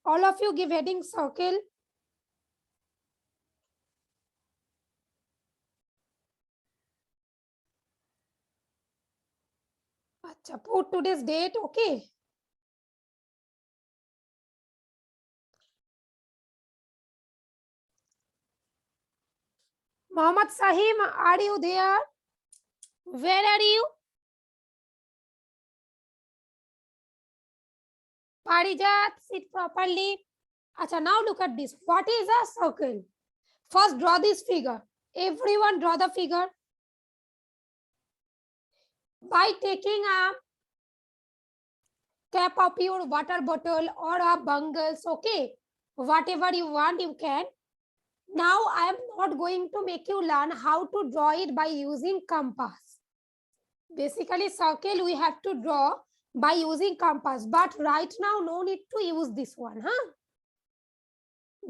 All of you give heading circle. Acha, put today's date, okay. Mohammad Sahim, are you there? Where are you? Parijat, sit properly. Acha, now look at this. What is a circle? First, draw this figure. Everyone draw the figure. By taking a cap of your water bottle or a bangles, okay, whatever you want, you can. Now, I am not going to make you learn how to draw it by using compass. Basically, circle we have to draw by using compass, but right now, no need to use this one, huh?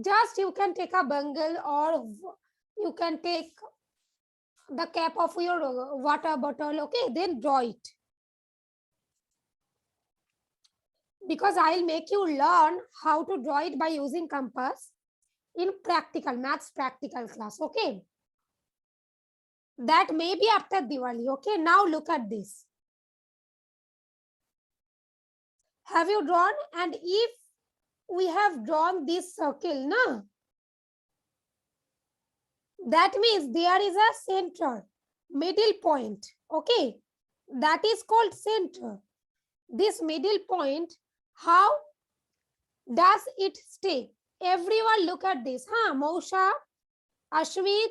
Just you can take a bangle or you can take the cap of your water bottle, okay, then draw it. Because I'll make you learn how to draw it by using compass in practical, maths practical class, okay? That may be after Diwali, okay? Now look at this. Have you drawn? And if we have drawn this circle, na, that means there is a center, middle point, okay? That is called center. This middle point, how does it stay? Everyone look at this, huh? Mosha, Ashwit,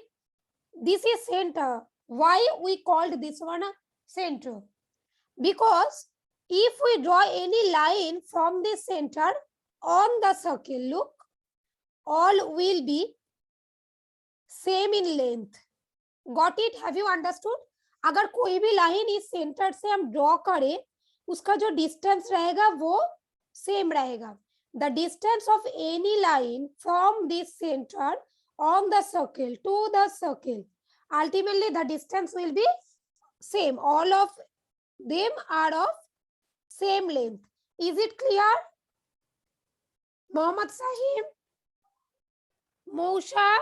this is center. Why we called this one a center? Because if we draw any line from the center on the circle, look, all will be same in length. Got it? Have you understood? अगर कोई भी line इस centre से हम draw करें, उसका जो distance रहेगा वो सेम रहेगा. The distance of any line from this center on the circle to the circle, ultimately the distance will be same. All of them are of same length. Is it clear? Mohammad Sahim, Mosha,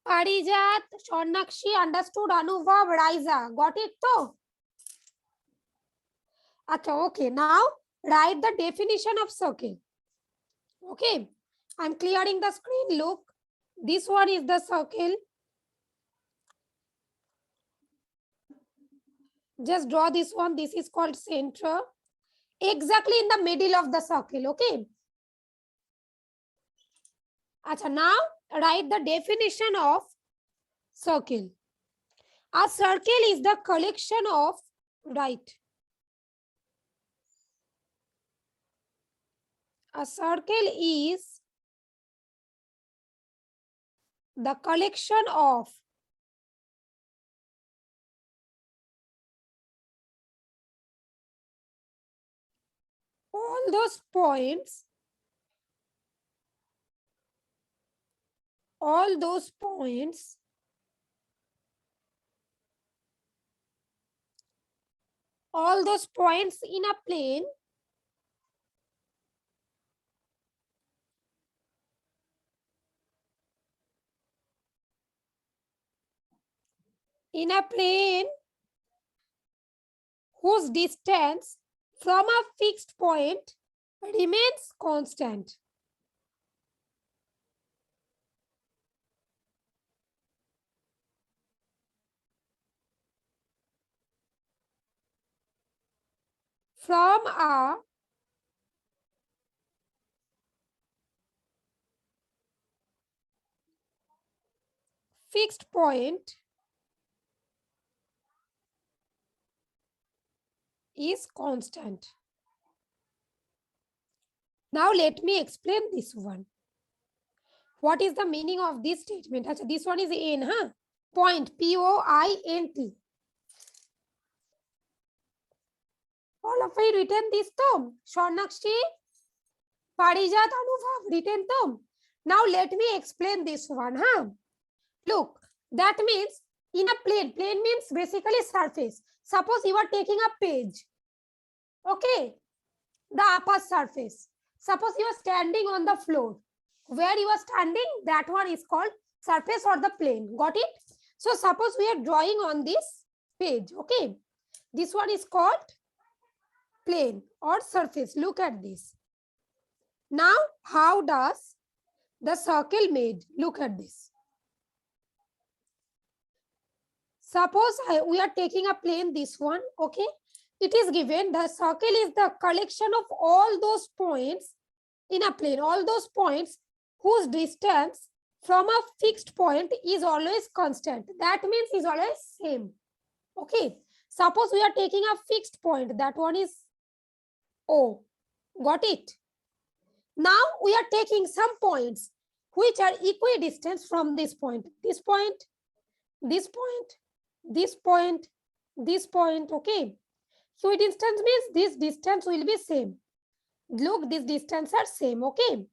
Parijat, Shornakshi, understood? Anubhav, Raiza, got it though? Okay, now write the definition of circle. Okay, I'm clearing the screen. Look, this one is the circle. Just draw this one. This is called center. Exactly in the middle of the circle. Okay. Acha, now write the definition of circle. A circle is the collection of, right. A circle is the collection of all those points, all those points in a plane whose distance from a fixed point remains constant. From a fixed point is constant. Now let me explain this one. What is the meaning of this statement? This one is N, huh? Point, P-O-I-N-T. All of you written this too. Shornakshi, Parijat, Anubhav, written too. Now let me explain this one, huh? Look, that means in a plane, plane means basically surface. Suppose you are taking a page. Okay. the upper surface. Suppose you are standing on the floor. Where you are standing, that one is called surface or the plane. Got it? So suppose we are drawing on this page. Okay. This one is called plane or surface. Look at this. Now, how does the circle made? Look at this. Suppose we are taking a plane, this one. Okay. It is given the circle is the collection of all those points in a plane, all those points whose distance from a fixed point is always constant. That means is always same. Okay. Suppose we are taking a fixed point. That one is O. Got it? Now we are taking some points which are equidistant from this point. This point, this point, this point, this point. Okay. Equidistance means this distance will be same. Look, this distance are same. Okay.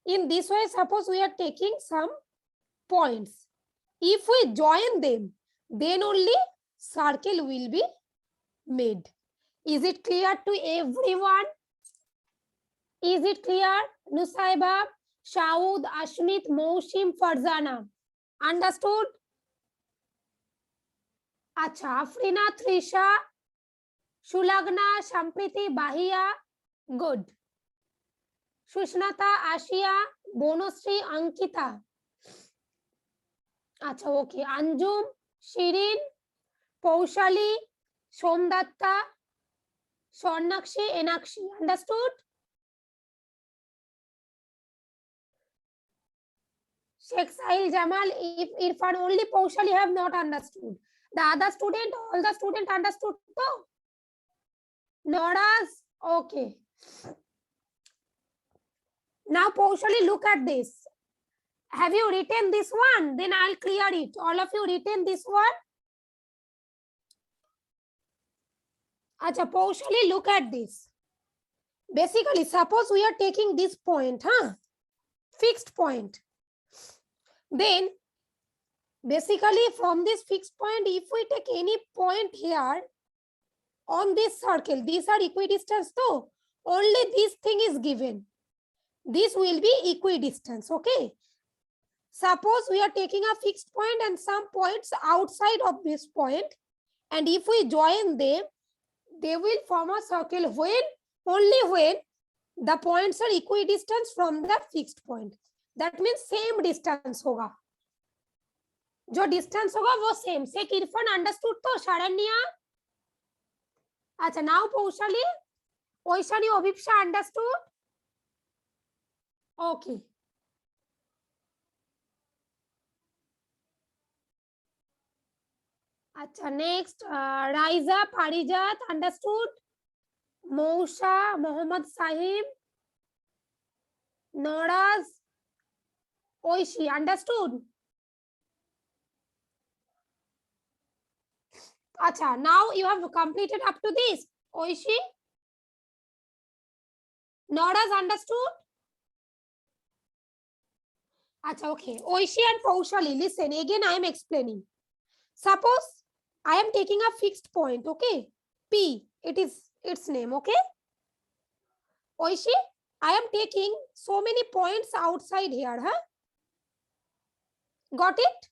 In this way, suppose we are taking some points. If we join them, then only circle will be made. Is it clear to everyone? Is it clear? Nusaiba, Shaud, Ashmit, Moushim, Farzana. Understood? Acha, Afrina, Trisha, Shulagna, Shampriti, Bahia. Good. Sushnata, Ashia, Bonusri, Ankita. Acha, okay. Anjum, Shirin, Paushali, Somdatta, Swarnakshi, Enakshi. Understood? Sheikh Sahil Jamal, if Irfan, only Paushali have not understood. The other student, all the student understood too. Noras, okay. Now Paushali, look at this. Have you written this one? Then I'll clear it. All of you written this one? Acha, Paushali, look at this. Basically, suppose we are taking this point, fixed point. Then, basically from this fixed point, if we take any point here on this circle, these are equidistant, so only this thing is given. This will be equidistance, okay? Suppose we are taking a fixed point and some points outside of this point, and if we join them, they will form a circle when only when the points are equidistant from the fixed point. That means same distance होगा. जो distance होगा वो same. Sheikh Irfan understood तो Sharanya? अच्छा, now Paushali, Oishani, Obhipsha understood? Okay. अच्छा, next Raiza, Parijat understood? Mousha, Mohammad Sahib, Noraz, Oishi understood? Acha, now you have completed up to this. Oishi? Noraz understood? Acha, okay. Oishi and Paushali, listen, again I am explaining. Suppose I am taking a fixed point, okay? P, it is its name, okay? Oishi, I am taking so many points outside here, huh? Got it?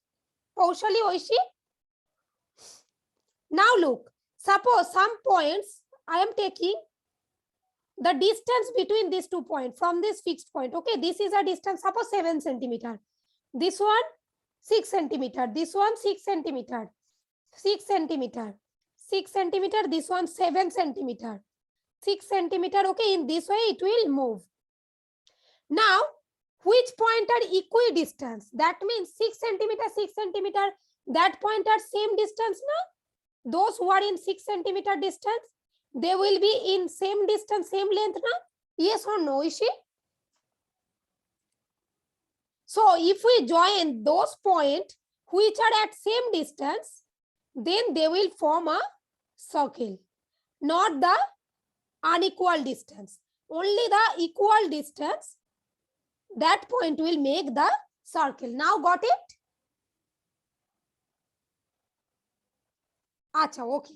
Paushali, Oishi? Now look, suppose some points I am taking the distance between these 2 points from this fixed point. Okay, this is a distance, suppose 7 centimeter. This one 6 centimeter. This one 6 centimeter. 6 centimeter. 6 centimeter. This one 7 centimeter. 6 centimeter. Okay, in this way it will move. Now, which point are equidistant? That means 6 centimeter, 6 centimeter. That point are same distance now. Those who are in 6 centimeter distance, they will be in same distance, same length now. Yes or no, Ishi? So if we join those points which are at same distance, then they will form a circle, not the unequal distance. Only the equal distance, that point will make the circle. Now got it? Acha, okay.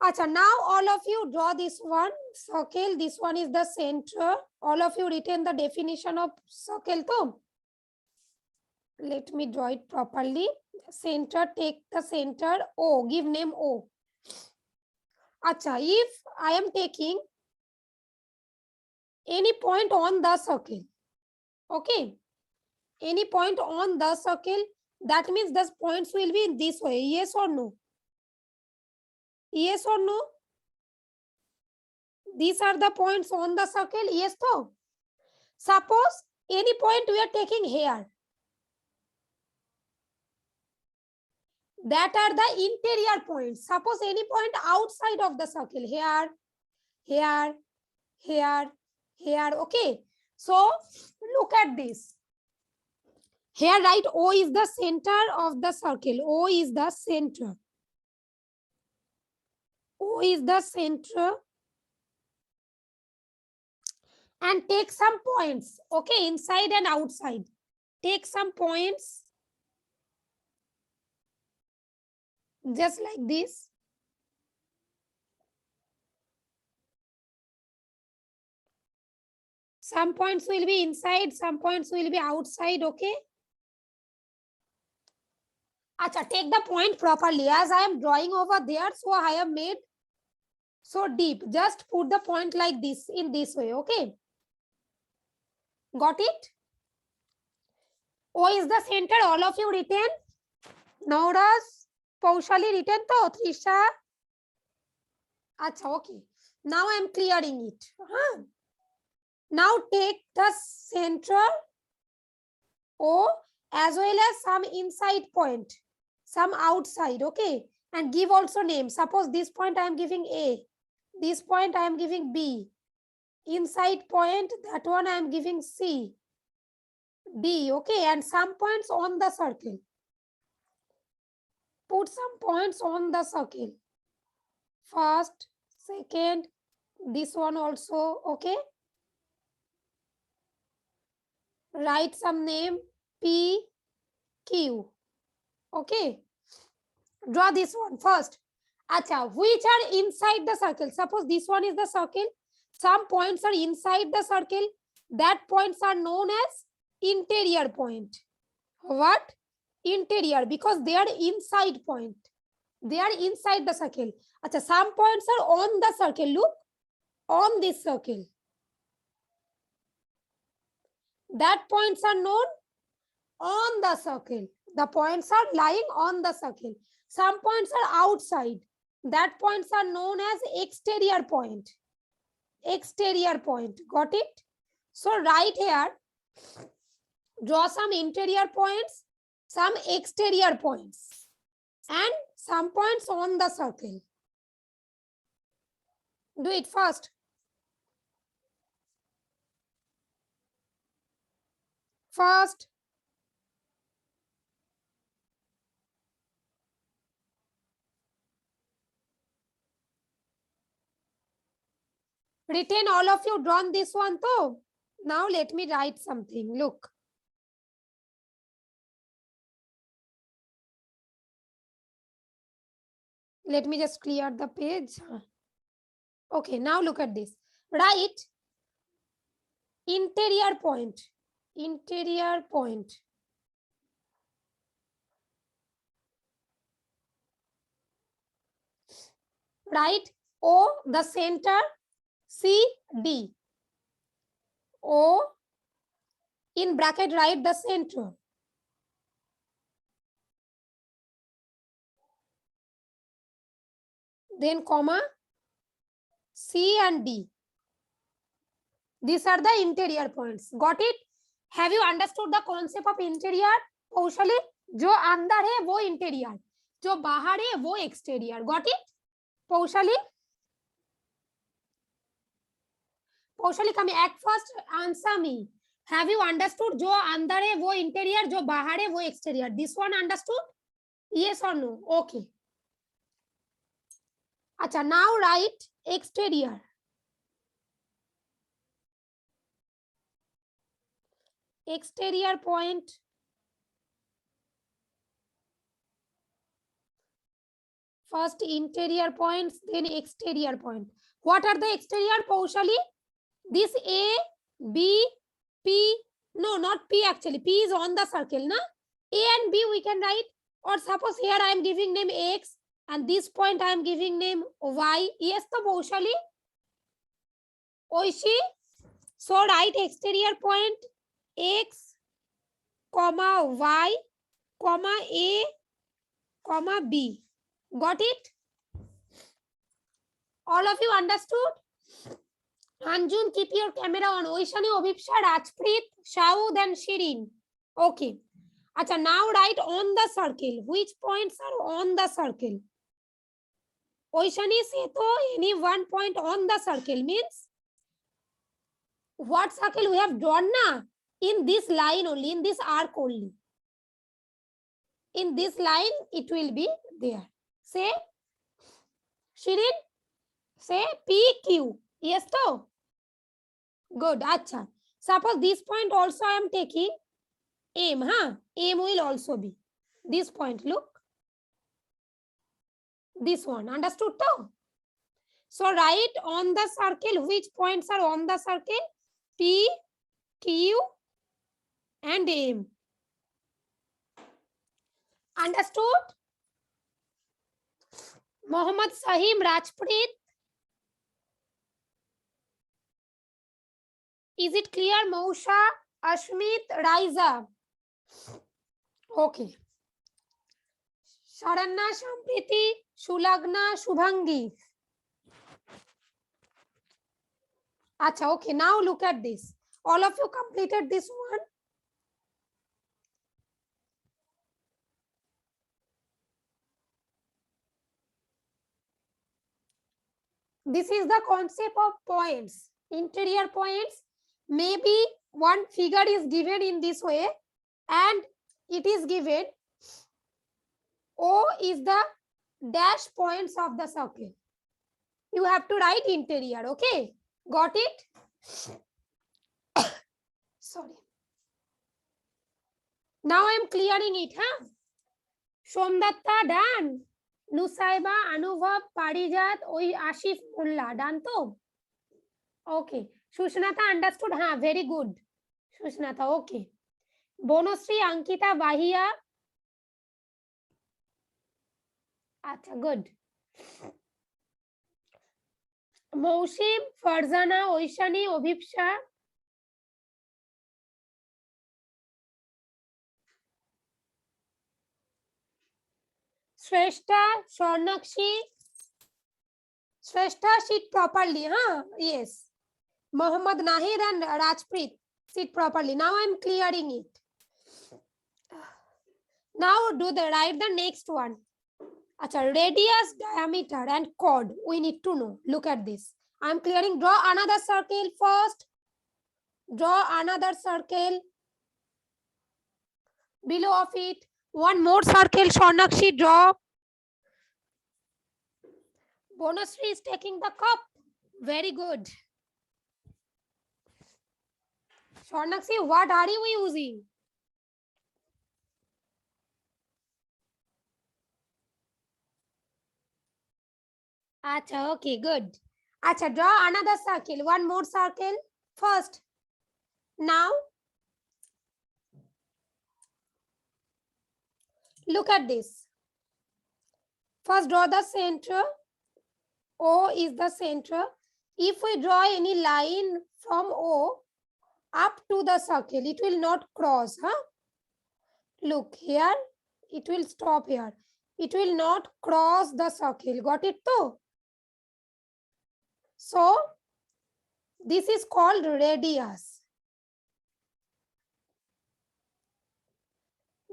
Acha, now all of you draw this one circle. This one is the center. All of you retain the definition of circle. So let me draw it properly. Center, take the center O, give name O. Acha, if I am taking any point on the circle, okay, any point on the circle, that means the points will be in this way. Yes or no? Yes or no? These are the points on the circle. Yes, so suppose any point we are taking here, that are the interior points. Suppose any point outside of the circle, here, here, here, here. Okay, so look at this. Here, right, O is the center of the circle. O is the center. O is the center. And take some points, okay, inside and outside. Take some points just like this. Some points will be inside, some points will be outside, okay? Acha, take the point properly. As I am drawing over there, so I have made so deep. Just put the point like this, in this way, okay? Got it? O is the center, all of you written? Nauras, Paushali written to, Trisha? Acha, okay. Now I am clearing it. Now take the center O as well as some inside point, some outside, okay? And give also name. Suppose this point I am giving A, this point I am giving B. Inside point, that one I am giving C, D, okay? And some points on the circle. Put some points on the circle. First, second, this one also, okay? Write some name P, Q, okay? Draw this one first. Acha, which are inside the circle? Suppose this one is the circle. Some points are inside the circle. That points are known as interior point. What? Interior, because they are inside point. They are inside the circle. Acha, some points are on the circle. Look, on this circle. That points are known on the circle. The points are lying on the circle. Some points are outside. That points are known as exterior point. Exterior point. Got it? So right here, draw some interior points, some exterior points, and some points on the circle. Do it first. First. Written, all of you drawn this one too. Now let me write something. Look. Let me just clear the page. Okay, now look at this. Write interior point. Interior point. Write O, the center, C, D. O, in bracket, write the center. Then comma, C and D. These are the interior points. Got it? Have you understood the concept of interior? Paushali, जो अंदर है वो interior, जो बाहर है वो exterior. Got it? Paushali? Paushali, come here. First answer me. Have you understood? जो अंदर है वो इंटीरियर, जो बाहर है वो exterior. This one understood? Yes or no? Okay. अच्छा, now write exterior. Exterior point. First interior points, then exterior point. What are the exterior, Paushali? This A, B, P. No, not P actually. P is on the circle, na? A and B we can write. Or suppose here I am giving name X and this point I am giving name Y. Yes, the Paushali. Oishi. So write exterior point X, comma Y, comma A, comma B. Got it? All of you understood? Anjun, keep your camera on. Oishani, Obhipsha, Rajpreet, Shaud and Shirin. Okay. Acha, now write on the circle. Which points are on the circle? Oishani, say to any one point on the circle means what circle we have drawn na? In this line only, in this arc only. In this line, it will be there. Say, Shirin, say PQ. Yes, to? Good. Acha. Suppose this point also I am taking M. Huh? M will also be. This point, look. This one. Understood, to? So write on the circle. Which points are on the circle? P, Q, and M. Understood? Mohammad Sahim, Rajpreet. Is it clear? Mausha, Ashmit, Raiza. Okay. Sharanna, Shampriti, Shulagna, Shubhangi. Acha, okay. Now look at this. All of you completed this one. This is the concept of points. Interior points. Maybe one figure is given in this way and it is given O is the dash points of the circle. You have to write interior, okay? Got it? Sorry. Now I am clearing it, huh? Somdatta done. Nusaiba, Anubhav, Parijat, Oi Ashif Mulla. Done to? Okay. Shushnata understood? Huh? Very good. Shushnata, okay. Bonusri, Ankita, Bahia. Acha, good. Maushim, Farzana, Oishani, Obhipsha. Shrestha, Swarnakshi. Shrestha, sit properly, huh? Yes. Mohammad Nahir and Rajpreet, sit properly. Now I am clearing it. Now write the next one. Acha, radius, diameter and chord. We need to know. Look at this. I am clearing. Draw another circle first. Draw another circle. Below of it. One more circle. Swarnakshi, draw. Bonusri is taking the cup. Very good. Swarnakshi, what are you using? Acha, okay, good. Acha, draw another circle. One more circle first. Now, look at this. First, draw the center. O is the center. If we draw any line from O up to the circle, it will not cross. Huh? Look here, it will stop here. It will not cross the circle. Got it too? So, this is called radius.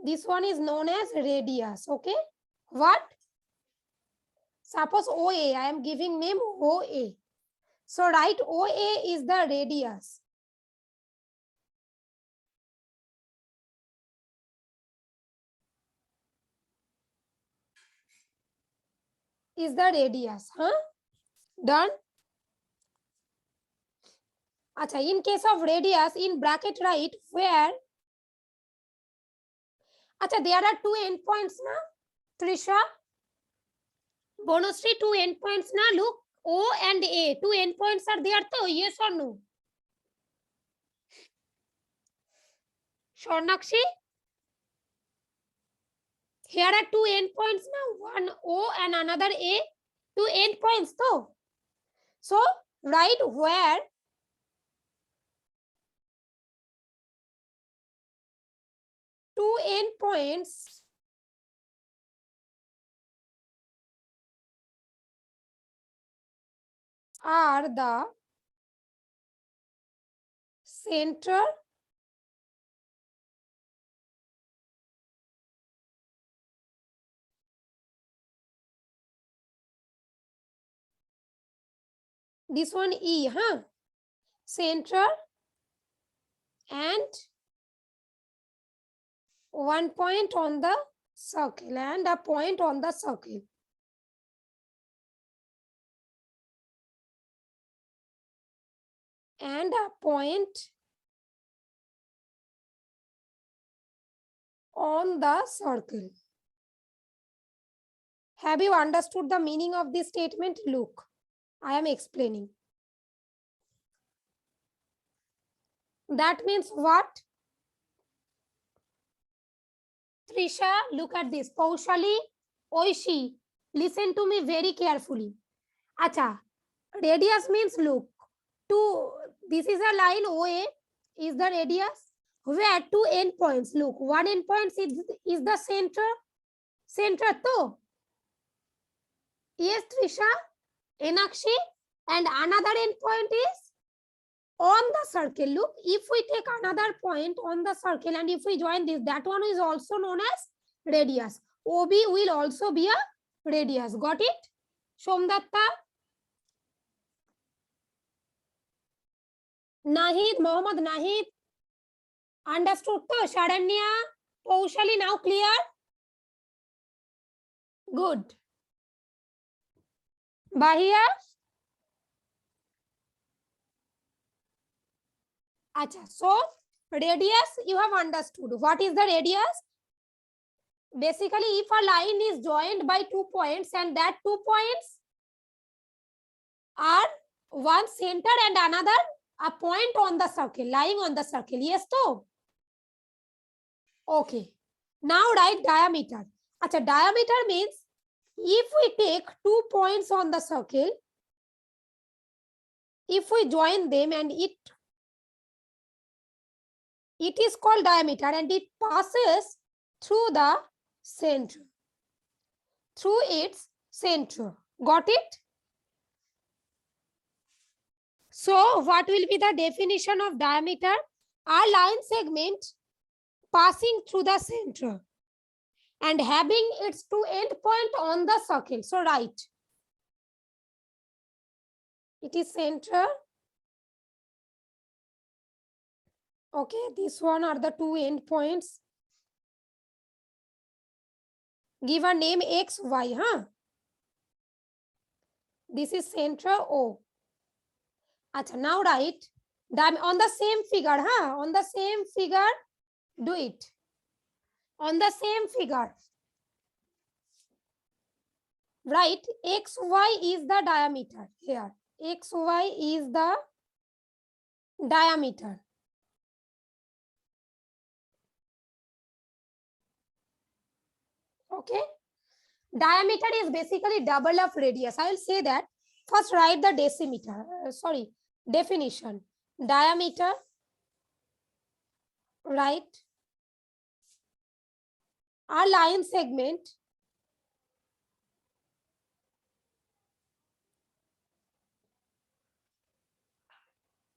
This one is known as radius. Okay? What? Suppose OA, I am giving name OA. So write OA is the radius. Is the radius, huh? Done? Acha, in case of radius, in bracket write where? Acha, there are two endpoints, na? Trisha? Bonusree, two endpoints na, look, O and A, two endpoints are there to, yes or no? Swarnakshi, here are two endpoints now, one O and another A, two endpoints to. So write where two endpoints are the center this one E, huh? Center and one point on the circle and a point on the circle. And a point on the circle. Have you understood the meaning of this statement? Look, I am explaining. That means what? Trisha, look at this. Paushali, Oishi, listen to me very carefully. Acha, radius means look. This is a line OA is the radius where two endpoints. Look, one endpoint is the center to. Yes, Trisha, Enakshi, and another endpoint is on the circle. Look, if we take another point on the circle and if we join this, that one is also known as radius. OB will also be a radius. Got it? Somdatta? Nahid, Mohammad Nahid. Understood to? Sharanya, Paushali, now clear? Good. Bahia? Acha. So, radius you have understood. What is the radius? Basically, if a line is joined by 2 points and that 2 points are one center and another a point on the circle, lying on the circle. Yes, to? Okay. Now write diameter. Acha, diameter means if we take 2 points on the circle, if we join them and it is called diameter and it passes through the center, through its center. Got it? So what will be the definition of diameter? A line segment passing through the center and having its two endpoint on the circle. So right. It is center. Okay, this one are the two endpoints. Give a name X, Y, huh? This is center O. Achha, now write on the same figure, huh? On the same figure, do it. On the same figure. Right, XY is the diameter here. XY is the diameter. Okay. Diameter is basically double of radius. I will say that. First write the decimeter. Definition. Diameter, right? A line segment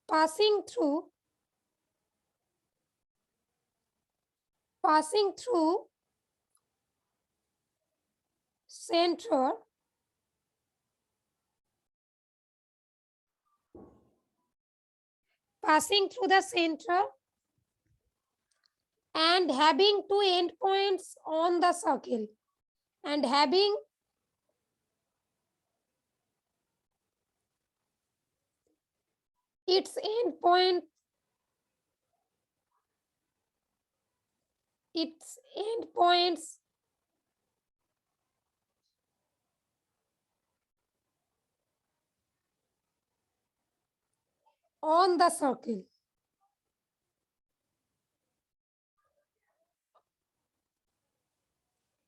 passing through center the center and having two endpoints on the circle and having its endpoints on the circle.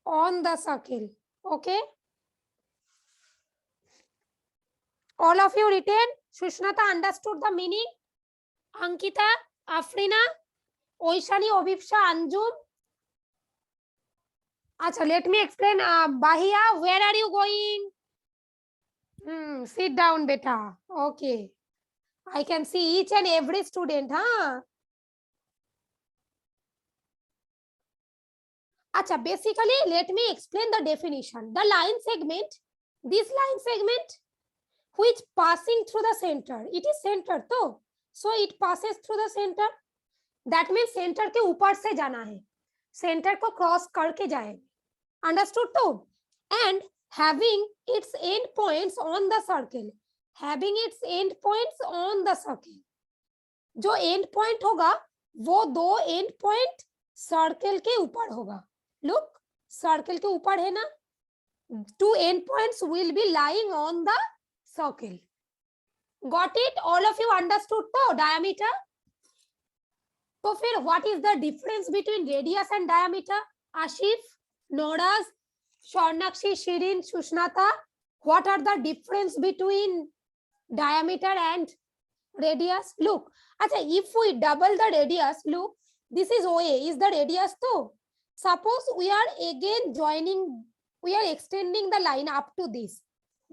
On the circle. Okay. All of you written. Sushnata understood the meaning. Ankita, Afrina, Oishani, Obipsha, Anjum. Acha, let me explain. Bahia, where are you going? Sit down, beta. Okay. I can see each and every student, huh? Acha, basically, let me explain the definition. The line segment, this line segment, which passing through the center, it is center, तो so it passes through the center. That means center के ऊपर से जाना है, center को cross करके जाए. Understood तो? And having its end points on the circle, having its end points on the circle. जो end point होगा, वो दो end point circle के ऊपर होगा. Look, circle के ऊपर है ना? Two end points will be lying on the circle. Got it? All of you understood the diameter? So फिर what is the difference between radius and diameter? Ashif, Noraz, Swarnakshi, Shirin, Sushnata, what are the difference between diameter and radius? Look, achha, if we double the radius, look, this is OA, is the radius too. Suppose we are again joining, we are extending the line up to this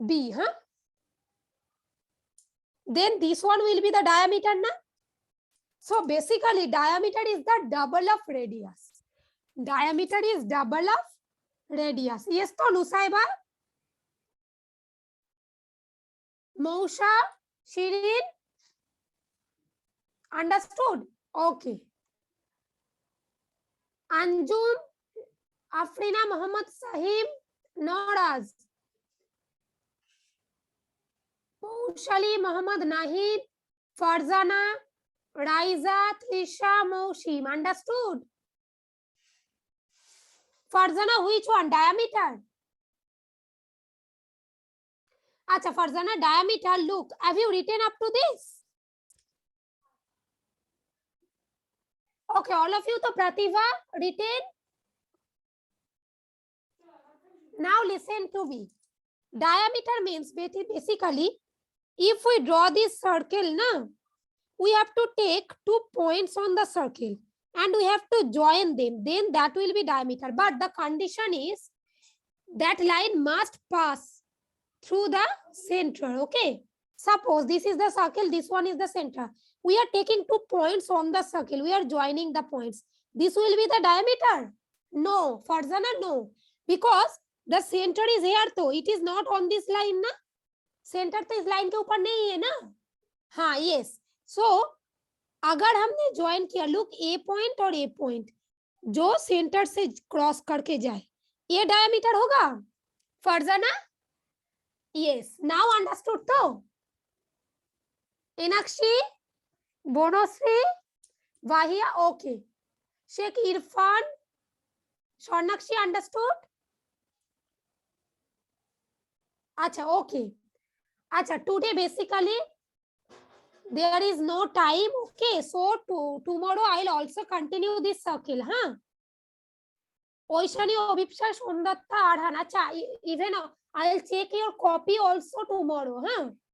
B, huh? Then this one will be the diameter, na? So basically diameter is the double of radius. Diameter is double of radius. Yes to Nusaiba? Mousha, Shirin? Understood? Okay. Anjum, Afrina, Muhammad Sahim, Noraz. Moushali, Muhammad Nahid, Farzana, Raiza, Trisha, Moushim. Understood? Farzana, which one? Diameter? Acha, Farzana, diameter. Look, have you written up to this? Okay, all of you, to Pratibha, written. Now listen to me. Diameter means basically, if we draw this circle, na, we have to take 2 points on the circle and we have to join them. Then that will be diameter. But the condition is that line must pass through the center. Okay. Suppose this is the circle, this one is the center. We are taking 2 points on the circle. We are joining the points. This will be the diameter. No, Farzana, no. Because the center is here, though. It is not on this line, na? Center तो इस line के ऊपर नहीं है ना? हाँ, yes. So, अगर हमने join किया, look, A point और A point, जो center से cross करके जाए, ये diameter होगा? Farzana? Yes. Now understood तो? Enakshi, Bonosri, Wahia, okay. Sheikh Irfan, Swarnakshi, understood? Acha, okay. Acha, today basically there is no time. Okay, so tomorrow I'll also continue this circle, huh? Oishani, Obipsha, Shondatta, Arhan. Acha, even I'll check your copy also tomorrow, huh?